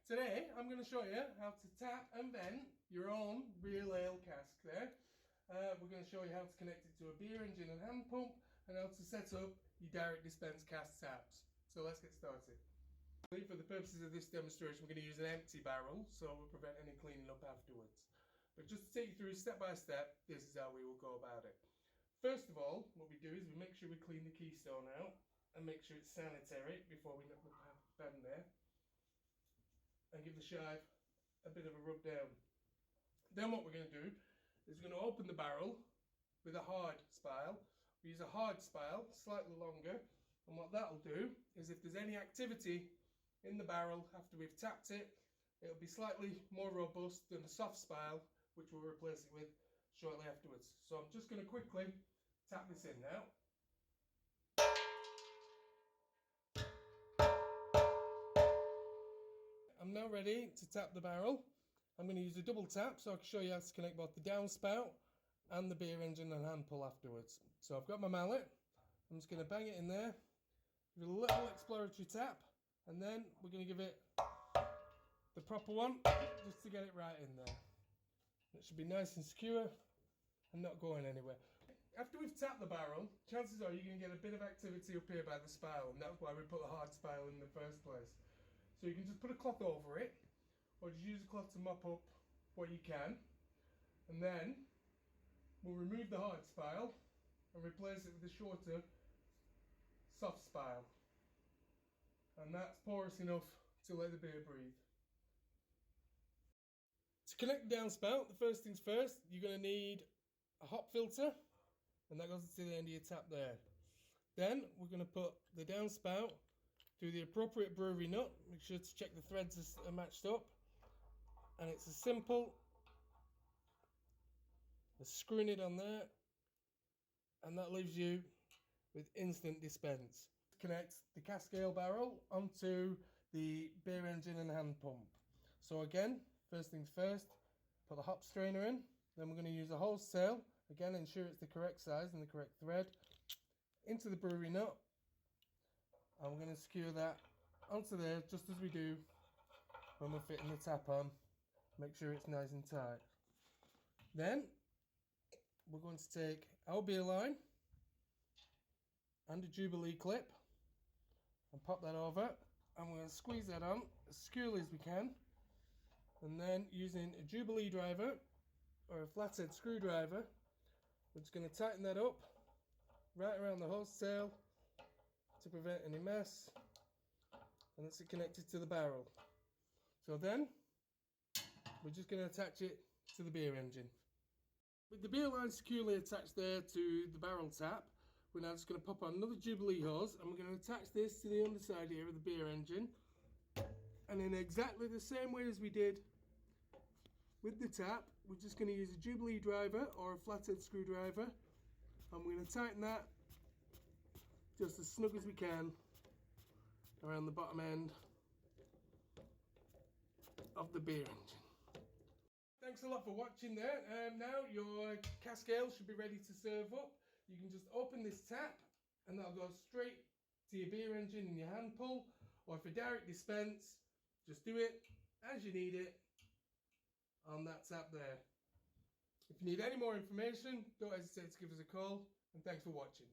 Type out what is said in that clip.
Today I'm going to show you how to tap and vent your own real ale cask there. We're going to show you how to connect it to a beer engine and hand pump and how to set up your direct dispense cask taps. So let's get started. For the purposes of this demonstration we're going to use an empty barrel so we'll prevent any cleaning up afterwards. But just to take you through step by step, this is how we will go about it. First of all, what we do is we make sure we clean the keystone out and make sure it's sanitary before we put the pen there. And give the shive a bit of a rub down. Then what we're going to do is we're going to open the barrel with a hard spile. We use a hard spile, slightly longer, and what that'll do is if there's any activity in the barrel after we've tapped it, it'll be slightly more robust than a soft spile, which we'll replace it with shortly afterwards. So I'm just going to quickly tap this in now. I'm now ready to tap the barrel. I'm going to use a double tap so I can show you how to connect both the downspout and the beer engine and hand pull afterwards. So I've got my mallet, I'm just going to bang it in there, give it a little exploratory tap, and then we're going to give it the proper one just to get it right in there. It should be nice and secure and not going anywhere. After we've tapped the barrel, chances are you're going to get a bit of activity up here by the spile, and that's why we put a hard spile in the first place. So you can just put a cloth over it, or just use a cloth to mop up what you can, and then we'll remove the hard spile and replace it with a shorter soft spile, and that's porous enough to let the beer breathe. To connect the downspout, the first things first, you're going to need a hop filter, and that goes to the end of your tap there. Then we're going to put the downspout through the appropriate brewery nut. Make sure to check the threads are matched up, and it's as simple as screwing it on there, and that leaves you with instant dispense. Connect the cask ale barrel onto the beer engine and hand pump. So again, first things first, put the hop strainer in, then we're going to use a wholesale, again ensure it's the correct size and the correct thread, into the brewery nut, and we're going to secure that onto there just as we do when we're fitting the tap on. Make sure it's nice and tight. Then we're going to take our beer line and a Jubilee clip and pop that over, and we're going to squeeze that on as securely as we can, and then using a Jubilee driver or a flathead screwdriver we're just going to tighten that up right around the hosetail to prevent any mess, and that's it connected to the barrel. So then we're just going to attach it to the beer engine. With the beer line securely attached there to the barrel tap, we're now just going to pop on another Jubilee hose, and we're going to attach this to the underside here of the beer engine, and in exactly the same way as we did with the tap, we're just going to use a Jubilee driver or a flathead screwdriver, and we're going to tighten that just as snug as we can around the bottom end of the beer engine. Thanks a lot for watching there. Now your cask ale should be ready to serve up. You can just open this tap and that'll go straight to your beer engine and your hand pull, or for direct dispense, just do it as you need it on that tap there. If you need any more information, don't hesitate to give us a call, and thanks for watching.